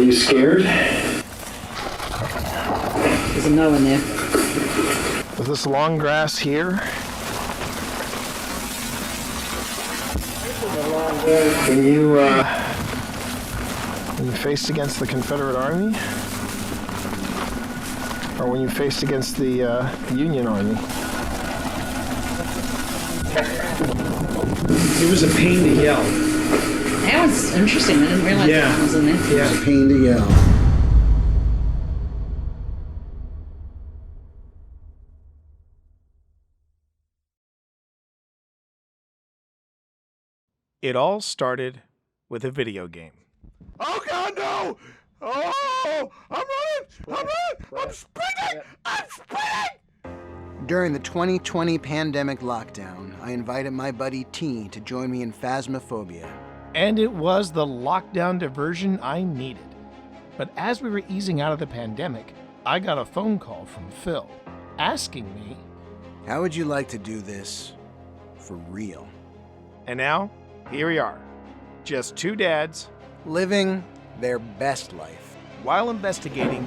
you scared? There's a no in there. With this long grass here. Can you, When you faced against the Confederate Army? Or when you faced against the Union Army? It was a pain to yell. That was interesting. I didn't realize that was in there. Yeah. It's a pain to yell. It all started with a video game. Oh God, no! Oh! I'm running! I'm sprinting! I'm sprinting! During the 2020 pandemic lockdown, I invited my buddy T to join me in Phasmophobia. And it was the lockdown diversion I needed. But as we were easing out of the pandemic, I got a phone call from Phil asking me, How would you like to do this for real? and now, here we are. Just two dads, Living their best life. while investigating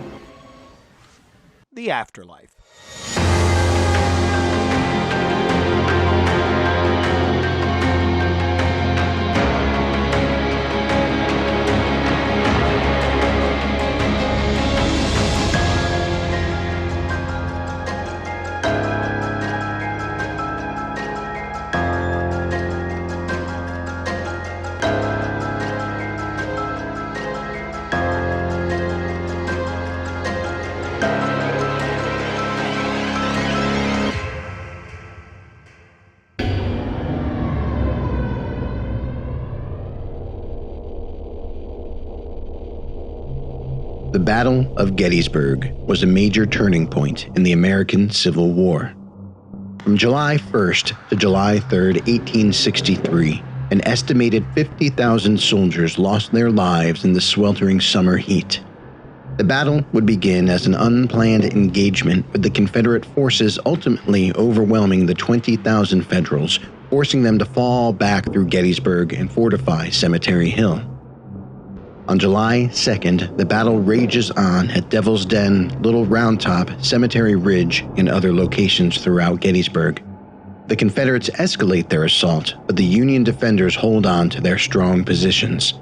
the afterlife. The Battle of Gettysburg was a major turning point in the American Civil War. From July 1st to July 3rd, 1863, an estimated 50,000 soldiers lost their lives in the sweltering summer heat. The battle would begin as an unplanned engagement, with the Confederate forces ultimately overwhelming the 20,000 Federals, forcing them to fall back through Gettysburg and fortify Cemetery Hill. On July 2nd, the battle rages on at Devil's Den, Little Round Top, Cemetery Ridge, and other locations throughout Gettysburg. The Confederates escalate their assault, but the Union defenders hold on to their strong positions.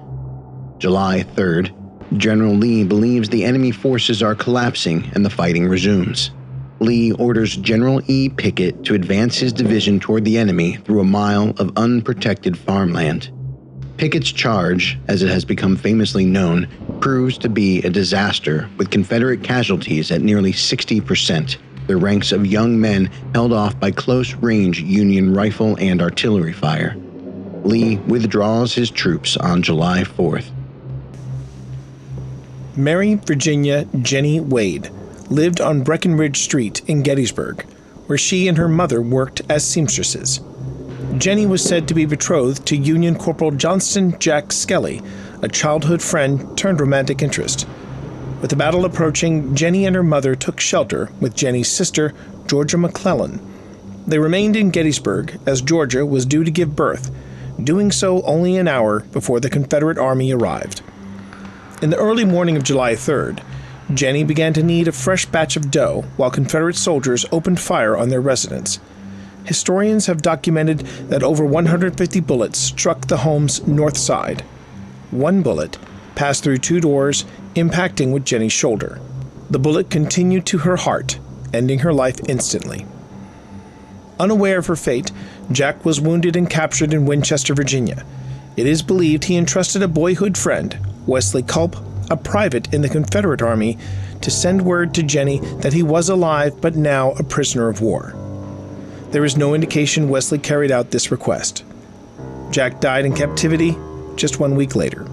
July 3rd, General Lee believes the enemy forces are collapsing and the fighting resumes. Lee orders General E. Pickett to advance his division toward the enemy through a mile of unprotected farmland. Pickett's charge, as it has become famously known, proves to be a disaster, with Confederate casualties at nearly 60%, their ranks of young men held off by close-range Union rifle and artillery fire. Lee withdraws his troops on July 4th. Mary Virginia Jenny Wade lived on Breckenridge Street in Gettysburg, where she and her mother worked as seamstresses. Jenny was said to be betrothed to Union Corporal Johnston Jack Skelly, a childhood friend turned romantic interest. With the battle approaching, Jenny and her mother took shelter with Jenny's sister, Georgia McClellan. They remained in Gettysburg as Georgia was due to give birth, doing so only an hour before the Confederate Army arrived. In the early morning of July 3rd, Jenny began to knead a fresh batch of dough while Confederate soldiers opened fire on their residence. Historians have documented that over 150 bullets struck the home's north side. One bullet passed through two doors, impacting with Jenny's shoulder. The bullet continued to her heart, ending her life instantly. Unaware of her fate, Jack was wounded and captured in Winchester, Virginia. It is believed he entrusted a boyhood friend, Wesley Culp, a private in the Confederate Army, to send word to Jenny that he was alive but now a prisoner of war. There is no indication Wesley carried out this request. Jack died in captivity just 1 week later.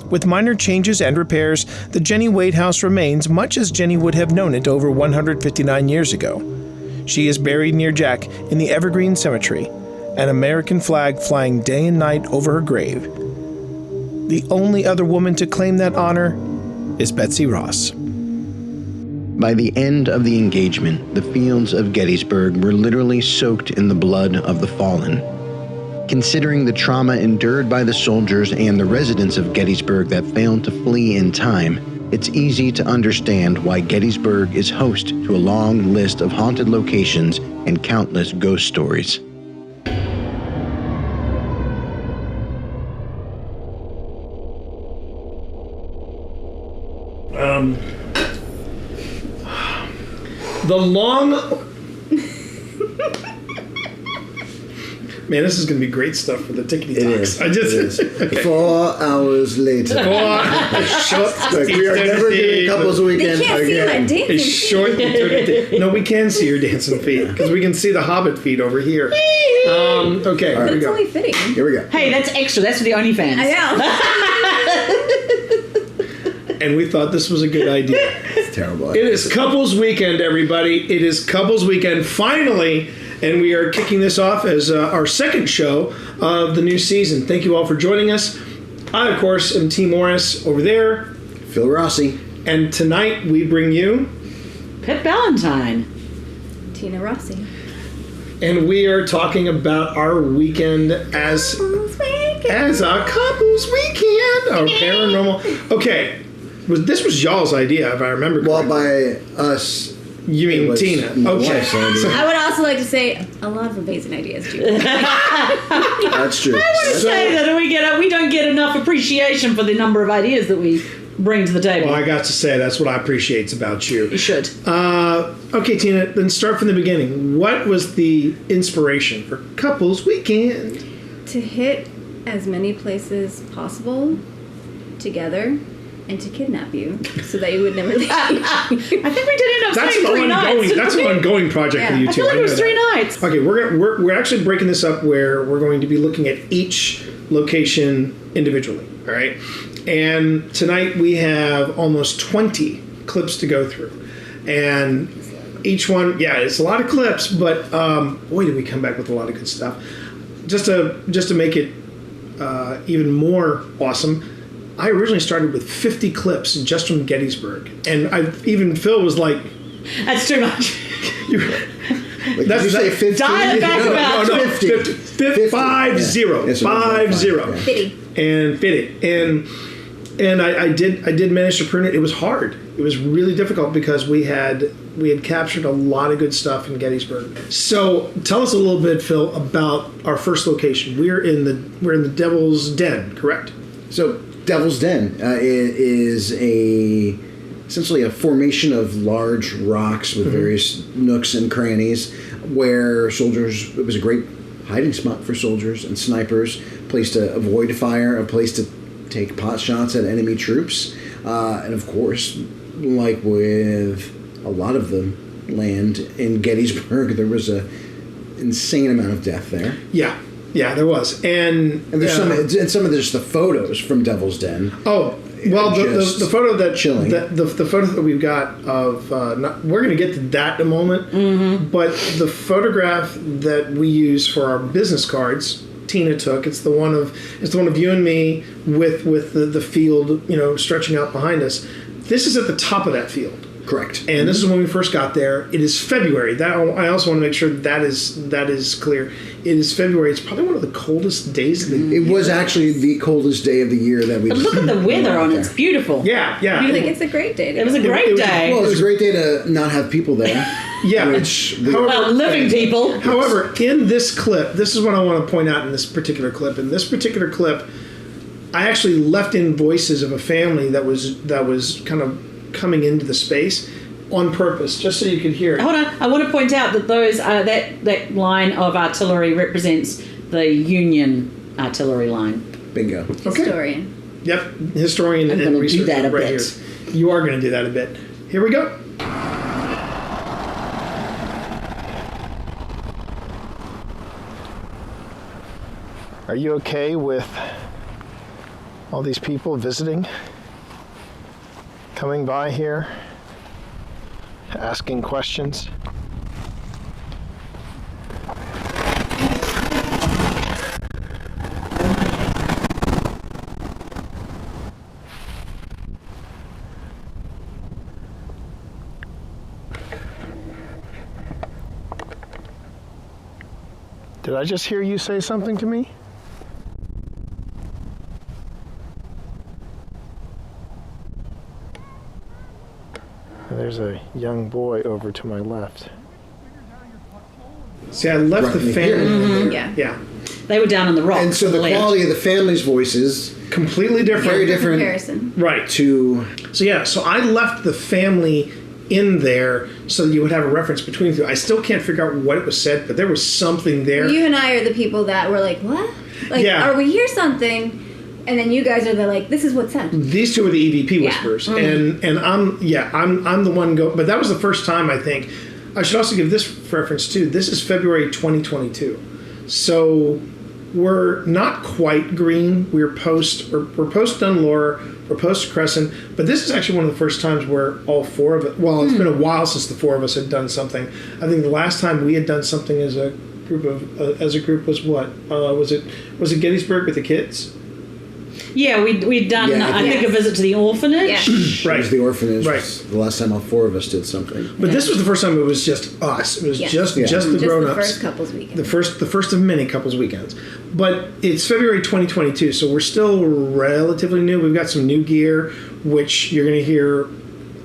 With minor changes and repairs, the Jenny Wade house remains much as Jenny would have known it over 159 years ago. She is buried near Jack in the Evergreen Cemetery, an American flag flying day and night over her grave. The only other woman to claim that honor is Betsy Ross. By the end of the engagement, the fields of Gettysburg were literally soaked in the blood of the fallen. Considering the trauma endured by the soldiers and the residents of Gettysburg that failed to flee in time, it's easy to understand why Gettysburg is host to a long list of haunted locations and countless ghost stories. The long... Man, this is going to be great stuff for the Tickety Talks. It is. 4 hours later. We are never doing couples weekend They can't see my again. dancing It's short and dirty. No, we can see your dancing feet because we can see the Hobbit feet over here. Okay, here we It's go. only fitting. Here we go. Hey, that's extra. That's for the OnlyFans. I know. And we thought this was a good idea. It's terrible. It is couples weekend, everybody. It is couples weekend, finally. And we are kicking this off as our second show of the new season. Thank you all for joining us. I, of course, am T. Morris over there. Phil Rossi. And tonight we bring you... Pip Ballantine. Tina Rossi. And we are talking about our weekend as a couples weekend. Our paranormal... Okay. This was y'all's idea, if I remember Well, correctly. by us, You mean was Tina. my Okay. wife's idea. I would also like to say a lot of amazing ideas, too. That's true. Say that we don't get enough appreciation for the number of ideas that we bring to the table. Well, I got to say, that's what I appreciate about you. You should. Okay, Tina, then start from the beginning. What was the inspiration for Couples Weekend? To hit as many places possible together and to kidnap you so that you would never leave. I think we did end up That's saying an 3 nights. That's an ongoing project Yeah. with you I two. feel like it know was 3 that. nights. Okay, we're actually breaking this up where we're going to be looking at each location individually. All right, and tonight we have almost 20 clips to go through, and each one, yeah, it's a lot of clips, but boy, did we come back with a lot of good stuff. Just to make it even more awesome, I originally started with 50 clips just from Gettysburg, and even Phil was like, That's too much. Did you say 15? Dial it back about 50. 50. 50. Yes, 50. yeah. Fitty. And fit it. And I did manage to prune it. It was hard. It was really difficult because we had captured a lot of good stuff in Gettysburg. So tell us a little bit, Phil, about our first location. We're in the Devil's Den, correct? So, Devil's Den is essentially a formation of large rocks with various nooks and crannies where soldiers, it was a great hiding spot for soldiers and snipers, a place to avoid fire, a place to take pot shots at enemy troops. And of course, like with a lot of the land in Gettysburg, there was an insane amount of death there. Yeah, there was. And there's some of just the photos from Devil's Den. Oh, well, the photo that chilling. the photo that we've got of we're going to get to that in a moment. Mm-hmm. But the photograph that we use for our business cards, Tina took. It's the one of you and me with the field, stretching out behind us. This is at the top of that field. Correct. And this is when we first got there. It is February. That I also want to make sure that is clear. It is February. It's probably one of the coldest days of the year. It was actually the coldest day of the year that we. But look at the weather on it. It's beautiful. Yeah. I think it's a great day. It was a great day. Well, it was a great day to not have people there. Yeah. Well, living people. However, in this clip, this is what I want to point out in this particular clip. In this particular clip, I actually left in voices of a family that was kind of coming into the space on purpose, just so you could hear it. Hold on. I want to point out that those that line of artillery represents the Union artillery line. Bingo. Historian. Yep, historian I'm and gonna do researcher that a right bit. here. You are going to do that a bit. Here we go. Are you okay with all these people visiting, coming by here, asking questions? Did I just hear you say something to me? There's a young boy over to my left. See, I left Right, the here. family. Yeah. Yeah. They were down on the rocks. And so on the left. quality of the family's voices Completely different. very different Comparison. Right. to So I left the family in there so that you would have a reference between the two. I still can't figure out what it was said, but there was something there. You and I are the people that were like, what? Like, Yeah. or we hear something, and then you guys are the like, this is what's said. These two are the EVP Yeah. whispers, and I'm the one go. But that was the first time, I think. I should also give this reference too. This is February 2022, so we're not quite green. We're post Dunlore, we're post Crescent, but this is actually one of the first times where all four of it. Well, it's been a while since the four of us had done something. I think the last time we had done something as a group was what? Was it Gettysburg with the kids? Yeah, we'd done, Yeah, I think, a Yes. visit to the orphanage. Yeah. it was the orphanage. Right. The last time all four of us did something. But this was the first time it was just us. It was Yeah. just Yeah. the Just the grown-ups. first couple's weekend. The first of many couples weekends. But it's February 2022, so we're still relatively new. We've got some new gear, which you're going to hear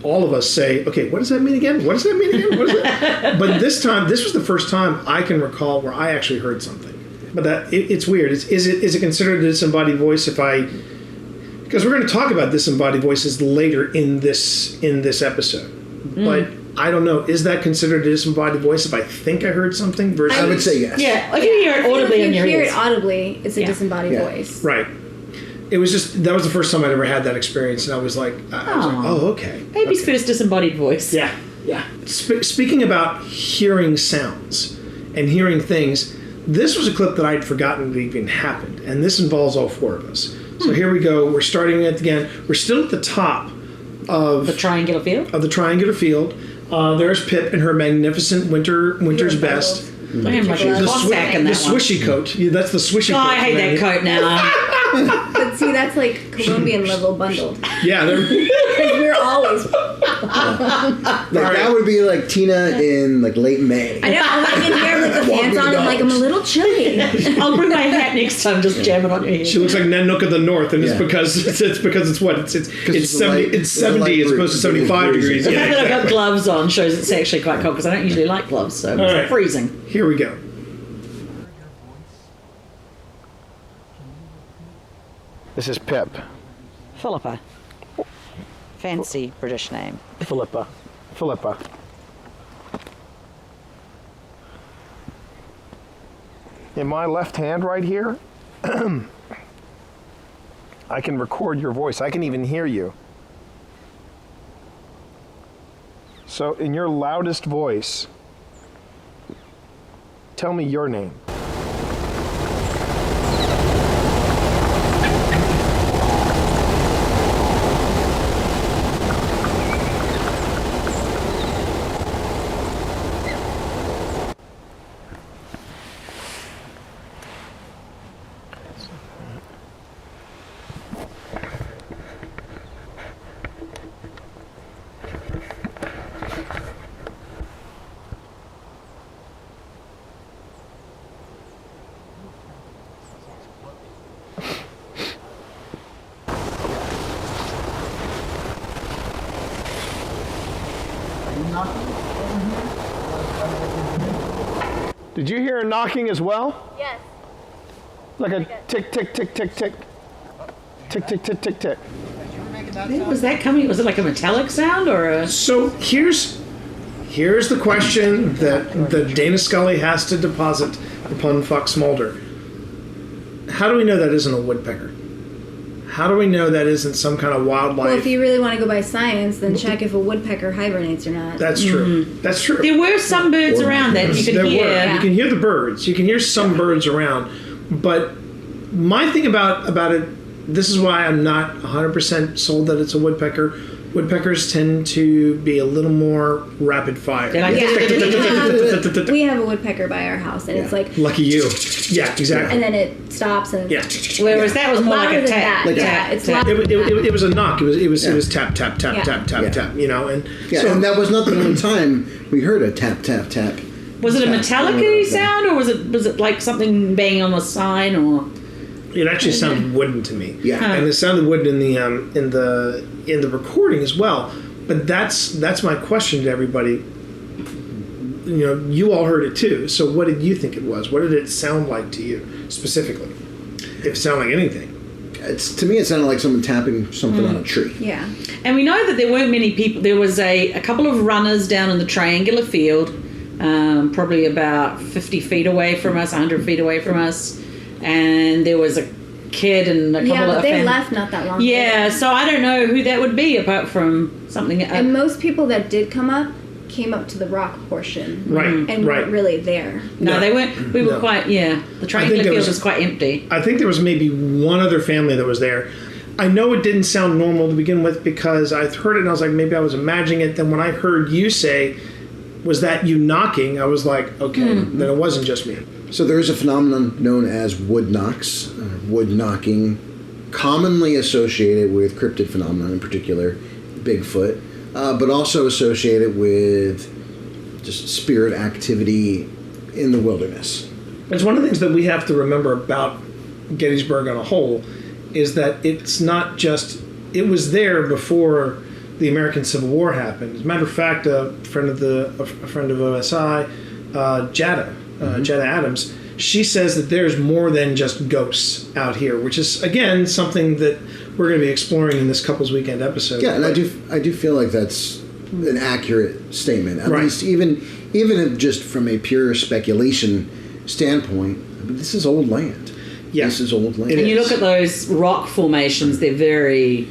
all of us say, okay, what does that mean again? What does that mean again? What is that? But this was the first time I can recall where I actually heard something. But it's weird. Is it considered a disembodied voice because we're going to talk about disembodied voices later in this episode. But I don't know. Is that considered a disembodied voice if I think I heard something versus... I would say yes. Yeah, if you hear it audibly in If your you hear ears. it audibly, it's a Yeah. disembodied Yeah. voice. Right. It was just... That was the first time I'd ever had that experience, and I was like, oh, okay. Baby's Okay. first disembodied voice. Yeah. Speaking about hearing sounds and hearing things, this was a clip that I'd forgotten that even happened, and this involves all four of us. So here we go. We're starting it again. We're still at the top of The triangular field. the triangular field. There's Pip in her magnificent winter's best. I am like a The, Cossack in the that one. swishy coat. Yeah, that's the swishy Oh, coat. I hate that coat now. But see, that's like Colombian level bundled. Yeah, they're... Because we're always. That would be like Tina in like late May. I know, I'm like in here with the pants on, I'm like, I'm a little chilly. I'll bring my hat next time, just jam it on your head. She looks like Nanook of the North, and Yeah. it's because it's what it's it's 70 light- it's 70 as opposed to 75 degrees. The Yeah, fact that I've got exactly. gloves on shows it's actually quite cold because I don't usually like gloves, so it's right. freezing. Here we go. This is Pip. Philippa. Fancy British name. Philippa. In my left hand right here, I can record your voice. I can even hear you. So in your loudest voice, tell me your name. Did you hear a knocking as well? Yes. Like a tick, tick, tick, tick, tick. Tick, tick, tick, tick, tick. Where was that coming? Was it like a metallic sound or a... So here's the question that Dana Scully has to deposit upon Fox Mulder. How do we know that isn't a woodpecker? How do we know that isn't some kind of wildlife? Well, if you really want to go by science, then check if a woodpecker hibernates or not. That's true. That's true. There were some birds around that you could There hear. were. You can hear the birds. You can hear some birds around. But my thing about it, this is why I'm not 100% sold that it's a woodpecker. Woodpeckers tend to be a little more rapid fire. They're like- We have a woodpecker by our house, and it's like, Lucky you. Yeah, exactly. and then it stops, and Yeah. Whereas that was more like louder a than tap. that. Like Yeah, a- it's tap. louder. It was a knock. It was tap tap tap Yeah. tap tap Yeah. tap. You know, and Yeah, so and that was not the only time we heard a tap, tap, tap. Was it a Tap. metallic sound or was it like something banging on a sign or... it actually sounded wooden to me. Yeah. and it sounded wooden in the recording as well. But that's my question to everybody. You know, you all heard it too. So what did you think it was? What did it sound like to you specifically? If it sounded like anything. To me, it sounded like someone tapping something on a tree. Yeah. And we know that there weren't many people. There was a couple of runners down in the triangular field, probably about 50 feet away from us, 100 feet away from us. And there was a kid and a couple Yeah, of... but they left not that long ago. Yeah, so I don't know who that would be apart from something... And most people that did come up came up to the rock portion. Right, And weren't really there. No, they weren't. We were quite... Yeah, the triangular field was quite empty. I think there was maybe one other family that was there. I know it didn't sound normal to begin with because I heard it and I was like, maybe I was imagining it. Then when I heard you say, was that you knocking? I was like, okay, then it wasn't just me. So there is a phenomenon known as wood knocks, wood knocking, commonly associated with cryptid phenomena, in particular Bigfoot, but also associated with just spirit activity in the wilderness. It's one of the things that we have to remember about Gettysburg on a whole is that it's not just, it was there before the American Civil War happened. As a matter of fact, a friend of OSI, Jada Adams, she says that there's more than just ghosts out here, which is, again, something that we're going to be exploring in this Couples Weekend episode. Yeah, and I do feel like that's an accurate statement. At least even if just from a pure speculation standpoint, I mean, this is old land. Yeah. This is old land. And you look at those rock formations, they're very...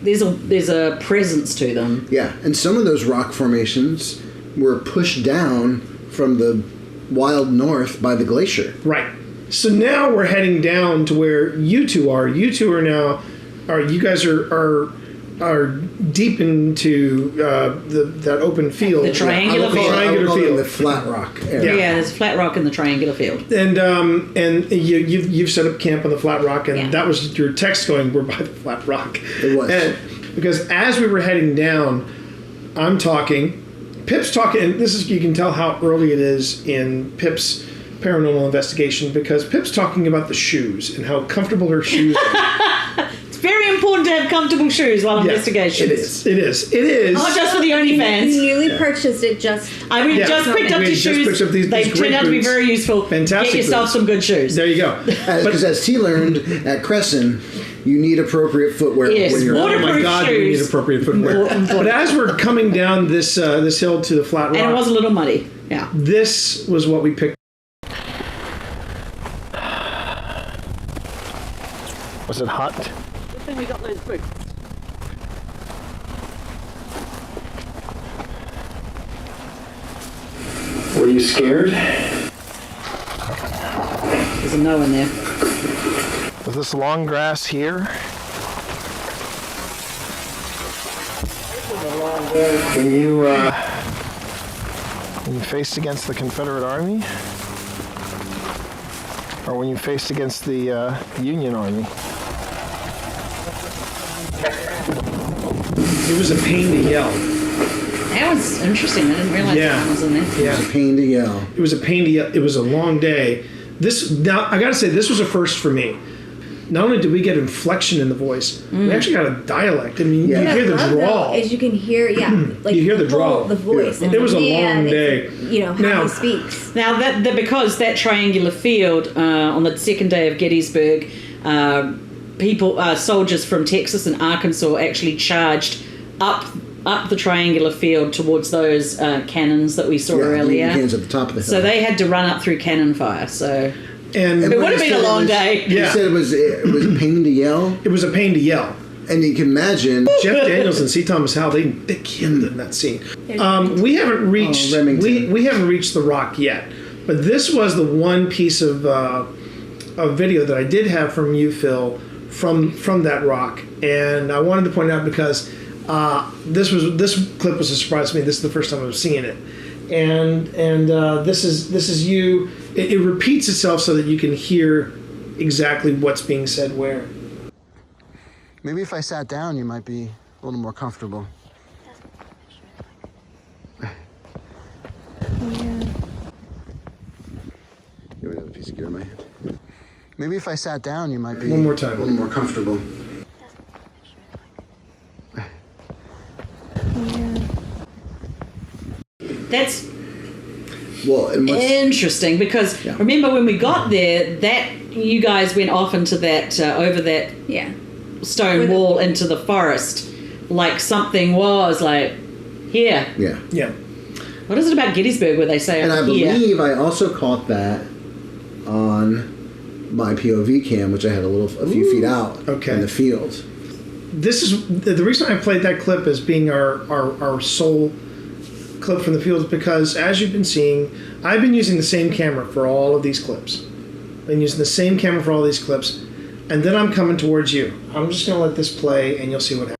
There's a presence to them. Yeah, and some of those rock formations were pushed down from the wild north by the glacier. Right. So now we're heading down to where you two are. You two are now... You guys are deep into that open field. The triangular field. I would call it the flat rock area. Yeah, there's flat rock in the triangular field. And you've set up camp on the flat rock, and that was your text going, we're by the flat rock. It was. And because as we were heading down, I'm talking, Pip's talking, and this is, you can tell how early it is in Pip's paranormal investigation, because Pip's talking about the shoes and how comfortable her shoes are. Very important to have comfortable shoes while investigations. It is. Not just for the OnlyFans. You newly purchased it just... just picked up these shoes. They turned out to be very useful. Fantastic. Get yourself some good shoes. There you go. Because as T learned at Crescent, you need appropriate footwear when you're out. Oh my God, you need appropriate footwear. But as we're coming down this hill to the flat rock... And it was a little muddy. Yeah. This was what we picked. Was it hot? We got those boots. Were you scared? There's a no in there. Was this long grass here? When you faced against the Confederate Army? Or when you faced against the Union Army? It was a pain to yell. That was interesting. I didn't realize that was in there. Yeah. It was a pain to yell. It was a pain to yell. It was a long day. Now I gotta say, this was a first for me. Not only did we get inflection in the voice, we actually got a dialect. I mean, you hear the drawl. As you can hear, like you hear the drawl, the voice. Yeah. It was a long day. How he speaks. Now because that triangular field on the second day of Gettysburg, soldiers from Texas and Arkansas actually charged up the triangular field towards those cannons that we saw earlier. Cannons at the top of the hill. So they had to run up through cannon fire. So and it would have been a long day. You said it was a pain to yell. It was a pain to yell. And you can imagine Jeff Daniels and C. Thomas Howell, they killed it in that scene. We haven't reached we haven't reached the rock yet, but this was the one piece of video that I did have from you, Phil, from that rock, and I wanted to point out because this clip was a surprise to me. This is the first time I was seeing it, and this is you. It repeats itself so that you can hear exactly what's being said where. Maybe if I sat down, you might be a little more comfortable. Yeah. You have a piece of gear in my hand. Maybe if I sat down, you might be one more time, a little more comfortable. That's Well, and what's, interesting because remember when we got there, that you guys went off into that over that Yeah. stone wall into the forest, like something was like here. yeah. Yeah. What is it about Gettysburg where they say And I here? believe I also caught that on my POV cam, which I had a few feet out in the field. This is the reason I played that clip as being our sole clip from the field is because, as you've been seeing, I've been using the same camera for all of these clips. Been using the same camera for all these clips, and then I'm coming towards you. I'm just going to let this play, and you'll see what happens.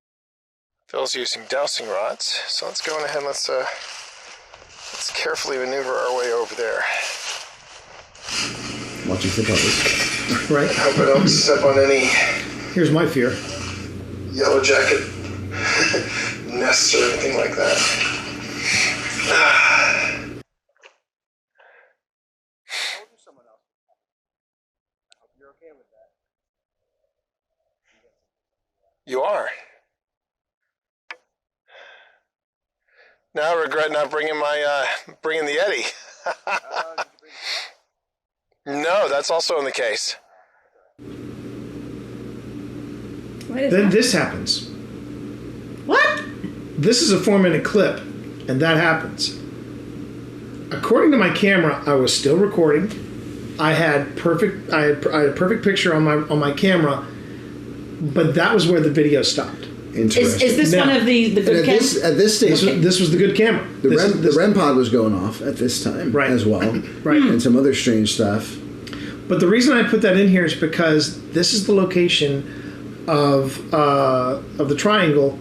Phil's using dowsing rods, so let's go on ahead and let's carefully maneuver our way over there. Watching for puppets. Right? Hope I don't step on any Here's my fear. yellow jacket nests or anything like that. You are. Now I regret not bringing bringing the Yeti. No, that's also in the case. What is Then that? this happens. What? This is a 4-minute clip, and that happens. According to my camera, I was still recording. I had a perfect picture on my camera, but that was where the video stopped. Interesting. Is this Now- one of the good at cameras? this stage, This was the good camera. the REM pod was going off at this time as well. Right. And some other strange stuff. But the reason I put that in here is because this is the location of the triangle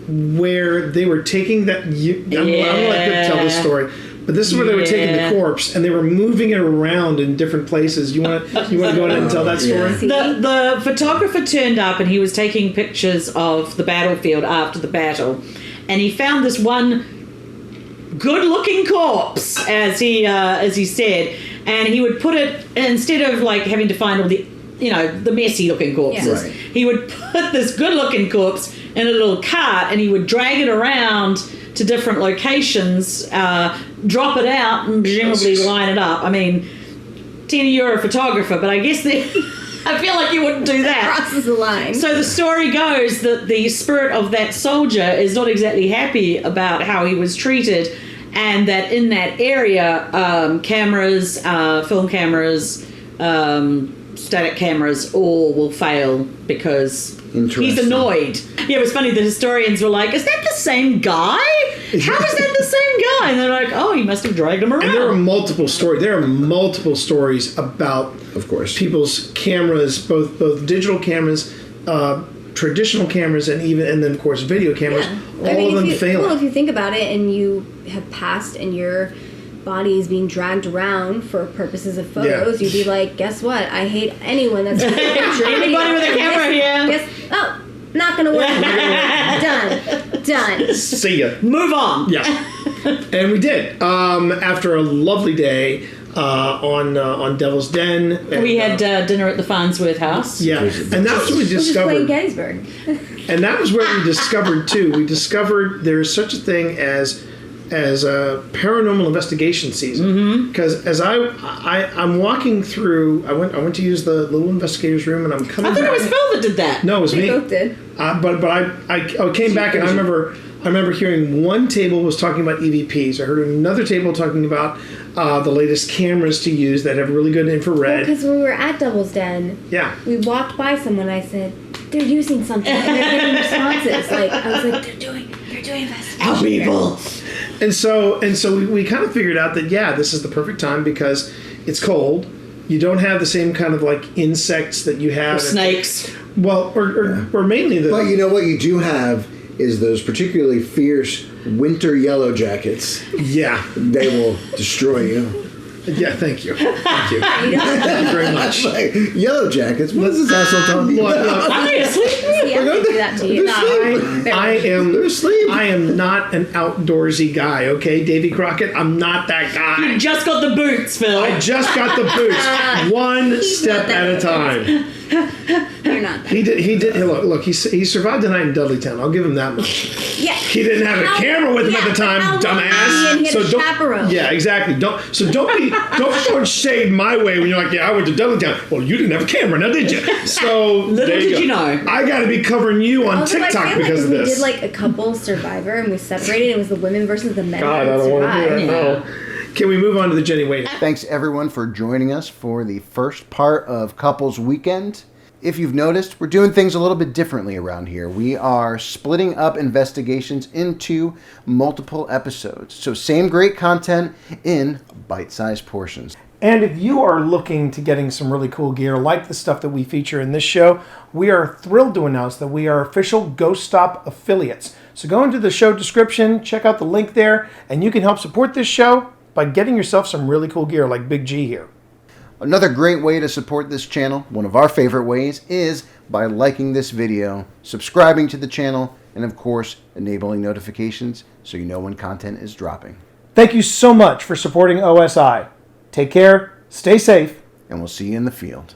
where they were taking that. I'm gonna let Pip tell this story, but this is where they were taking the corpse and they were moving it around in different places. You want to go ahead and tell that story? The photographer turned up and he was taking pictures of the battlefield after the battle, and he found this one good-looking corpse, as he said, and he would put it, instead of like having to find all the the messy-looking corpses, Right. he would put this good-looking corpse in a little cart and he would drag it around to different locations, drop it out, and presumably line it up. I mean, Tina, you're a photographer, but I guess I feel like you wouldn't do that. Crosses the line. So the story goes that the spirit of that soldier is not exactly happy about how he was treated, and that in that area, cameras, film cameras, static cameras all will fail because he's annoyed. Yeah, it was funny. The historians were like, "Is that the same guy? How is that the same guy?" And they're like, "Oh, he must have dragged him around." And there are multiple stories. There are multiple stories about, Of course, people's cameras, both digital cameras, traditional cameras, and then of course video cameras. All of them failing. Well, if you think about it, and you have passed, and your body is being dragged around for purposes of photos, you'd be like, "Guess what? I hate anyone that's anybody with a camera here." Not gonna work. Done. See ya. Move on. Yeah, and we did. After a lovely day on Devil's Den, and, We had dinner at the Farnsworth House. yeah, and that's what we We're just playing discovered. Gettysburg. And that was where we discovered too. We discovered there is such a thing as a paranormal investigation season. Because as I'm walking through, I went to use the little investigators room, and I'm coming. I thought back. it was Phil that did that. No, it was We me. both did. But I came back, and I remember hearing one table was talking about EVPs. I heard another table talking about the latest cameras to use that have really good infrared. Because when we were at Devil's Den, Yeah. we walked by someone. I said, "They're using something," and they're getting responses. I was like, "They're doing investigation." Our people. And so we kind of figured out that this is the perfect time because it's cold. You don't have the same kind of like insects that you have. Snakes. Well, or mainly the. but you know what you do have is those particularly fierce winter yellow jackets. Yeah. They will destroy you. Yeah. Thank you. Thank you. Thank you very much. Like, yellow jackets. What is this asshole talking about? Obviously. See, I can do that to you. I am not an outdoorsy guy. Okay, Davy Crockett. I'm not that guy. You just got the boots, Phil. I just got the boots. One step not that at a time. You're not. He did. Hey, look. He survived the night in Dudleytown. I'll give him that much. Yeah. He didn't have a camera with him at the time, dumbass. He had a chaperone. Yeah, exactly. Don't throw shade my way when you're like, yeah, I went to Dudleytown. Well, you didn't have a camera, now did you? So Little there did go. you know. I got to be covering you on Also, TikTok because of we this. did like a couple Survivor and we separated. It was the women versus the men. God, that I don't want to survived. hear that. No. Can we move on to the Jenny Wade? Thanks everyone for joining us for the first part of Couples Weekend. If you've noticed, we're doing things a little bit differently around here. We are splitting up investigations into multiple episodes. So same great content in bite-sized portions. And if you are looking to getting some really cool gear like the stuff that we feature in this show, we are thrilled to announce that we are official Ghost Stop affiliates. So go into the show description, check out the link there, and you can help support this show by getting yourself some really cool gear like Big G here. Another great way to support this channel, one of our favorite ways, is by liking this video, subscribing to the channel, and of course, enabling notifications so you know when content is dropping. Thank you so much for supporting OSI. Take care, stay safe, And we'll see you in the field.